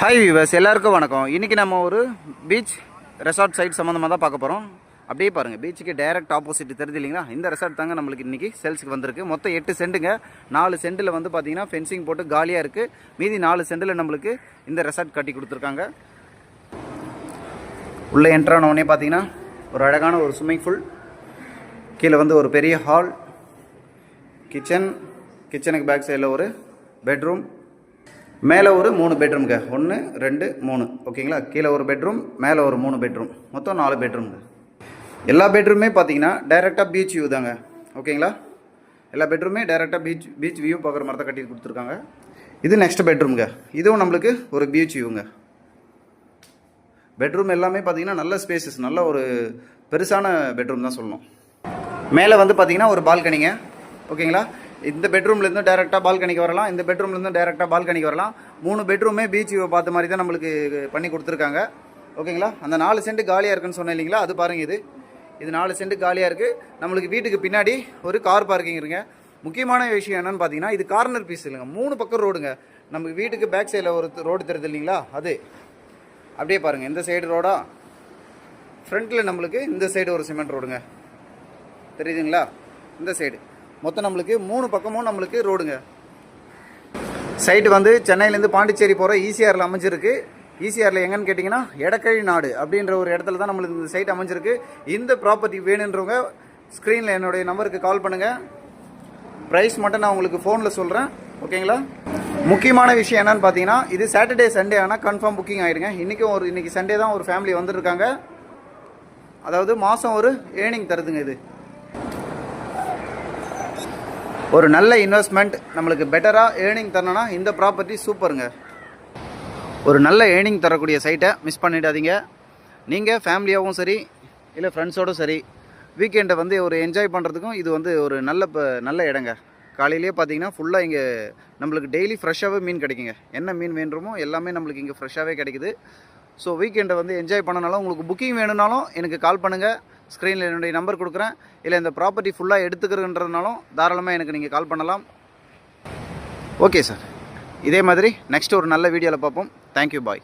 Hi viewers, எல்லாருக்கும் வணக்கம். இன்றைக்கி நம்ம ஒரு பீச் ரெசார்ட் சைட் சம்மந்தமாக தான் பார்க்க போகிறோம். அப்படியே பாருங்கள், பீச்சுக்கு டைரக்ட் ஆப்போசிட் தெரியுது இல்லைங்களா? இந்த ரெசார்ட் தாங்க நம்மளுக்கு இன்றைக்கி சேல்ஸுக்கு வந்திருக்கு. மொத்தம் 8 சென்ட்டுங்க. 4 சென்ட்டில் வந்து பார்த்திங்கன்னா ஃபென்சிங் போட்டு காலியாக இருக்குது. மீதி 4 சென்ட்டில் நம்மளுக்கு இந்த ரெசார்ட் கட்டி கொடுத்துருக்காங்க. உள்ளே என்ட்ரானோடனே பார்த்திங்கன்னா ஒரு அழகான ஒரு ஸ்விம்மிங் பூல், கீழே வந்து ஒரு பெரிய ஹால், கிச்சனுக்கு பேக் சைடில் ஒரு பெட்ரூம், மேலே ஒரு 3 பெட்ரூம்ங்க. 1 2 3 ஓகேங்களா? கீழே ஒரு பெட்ரூம், மேலே ஒரு 3 பெட்ரூம், மொத்தம் 4 பெட்ரூம்ங்க. எல்லா பெட்ரூமே பார்த்தீங்கன்னா டைரெக்டாக பீச் வியூ தாங்க. ஓகேங்களா? எல்லா பெட்ரூமே டைரெக்டாக பீச் வியூ பார்க்குற மாதிரி தான் கட்டி கொடுத்துருக்காங்க. இது நெக்ஸ்ட் பெட்ரூம்ங்க. இதுவும் நம்மளுக்கு ஒரு பீச் வியூங்க. பெட்ரூம் எல்லாமே பார்த்தீங்கன்னா நல்ல ஸ்பேசஸ், நல்ல ஒரு பெருசான பெட்ரூம் தான் சொல்லணும். மேலே வந்து பார்த்தீங்கன்னா ஒரு பால்கனிங்க. ஓகேங்களா? இந்த பெட்ரூம்லேருந்து டேரெக்டாக பால்கனிக்கு வரலாம், இந்த பெட்ரூம்லேருந்து டேரெக்டாக பால்கனிக்கு வரலாம். 3 பெட்ரூமே பீச் வியூ பார்த்த மாதிரி தான் நம்மளுக்கு பண்ணி கொடுத்துருக்காங்க. ஓகேங்களா? அந்த 4 சென்ட் காலியாக இருக்குன்னு சொன்னேன் இல்லைங்களா? அது பாருங்கள், இது 4 சென்ட் காலியாக இருக்குது. நம்மளுக்கு வீட்டுக்கு பின்னாடி ஒரு கார் பார்க்கிங் இருக்குங்க. முக்கியமான விஷயம் என்னென்னு பார்த்தீங்கன்னா, இது கார்னர் பீஸ் இல்லைங்க, 3 பக்கம் ரோடுங்க. நம்ம வீட்டுக்கு பேக் சைடில் ஒரு ரோடு தெரியுது இல்லைங்களா? அது அப்படியே பாருங்கள், இந்த சைடு ரோடா, ஃப்ரண்ட்டில் நம்மளுக்கு இந்த சைடு ஒரு சிமெண்ட் ரோடுங்க தெரியுதுங்களா? இந்த சைடு மொத்தம் நம்மளுக்கு 3 பக்கமும் நம்மளுக்கு ரோடுங்க. சைட்டு வந்து சென்னையிலேருந்து பாண்டிச்சேரி போகிற ஈசிஆரில் அமைஞ்சிருக்கு. ஈசிஆரில் எங்கன்னு கேட்டிங்கன்னா எடக்கழி நாடு அப்படின்ற ஒரு இடத்துல தான் நம்மளுக்கு இந்த சைட் அமைஞ்சிருக்கு. இந்த ப்ராப்பர்ட்டி வேணுன்றவங்க ஸ்க்ரீனில் என்னுடைய நம்பருக்கு கால் பண்ணுங்கள். ப்ரைஸ் மட்டும் நான் உங்களுக்கு ஃபோனில் சொல்கிறேன். ஓகேங்களா? முக்கியமான விஷயம் என்னென்னு பார்த்தீங்கன்னா, இது சாட்டர்டே சண்டே ஆனால் கன்ஃபார்ம் புக்கிங் ஆகிடுங்க. இன்றைக்கி சண்டே தான் ஒரு ஃபேமிலி வந்துருக்காங்க. அதாவது மாதம் ஒரு ஏர்னிங் தருதுங்க. இது ஒரு நல்ல இன்வெஸ்ட்மெண்ட், நம்மளுக்கு பெட்டராக ஏர்னிங் தரணும்னா இந்த ப்ராப்பர்ட்டி சூப்பருங்க. ஒரு நல்ல ஏர்னிங் தரக்கூடிய சைட்டை மிஸ் பண்ணிடாதீங்க. நீங்கள் ஃபேமிலியாகவும் சரி, இல்லை ஃப்ரெண்ட்ஸோடும் சரி, வீக்கெண்டை வந்து ஒரு என்ஜாய் பண்ணுறதுக்கும் இது வந்து ஒரு நல்ல இடங்க. காலையிலேயே பார்த்தீங்கன்னா ஃபுல்லாக இங்கே நம்மளுக்கு டெய்லி ஃப்ரெஷ்ஷாகவே மீன் கிடைக்குங்க. என்ன மீன் வேண்டுமோ எல்லாமே நம்மளுக்கு இங்கே ஃப்ரெஷ்ஷாகவே கிடைக்குது. ஸோ வீக்கெண்டை வந்து என்ஜாய் பண்ணனாலும், உங்களுக்கு புக்கிங் வேணும்னாலும் எனக்கு கால் பண்ணுங்கள். ஸ்க்ரீனில் என்னுடைய நம்பர் கொடுக்குறேன். இல்லை இந்த ப்ராப்பர்ட்டி ஃபுல்லாக எடுத்துக்கிறதுன்றதுனாலும் தாராளமாக எனக்கு நீங்கள் கால் பண்ணலாம். ஓகே சார், இதே மாதிரி நெக்ஸ்ட் ஒரு நல்ல வீடியோவில் பார்ப்போம். தேங்க்யூ, பாய்.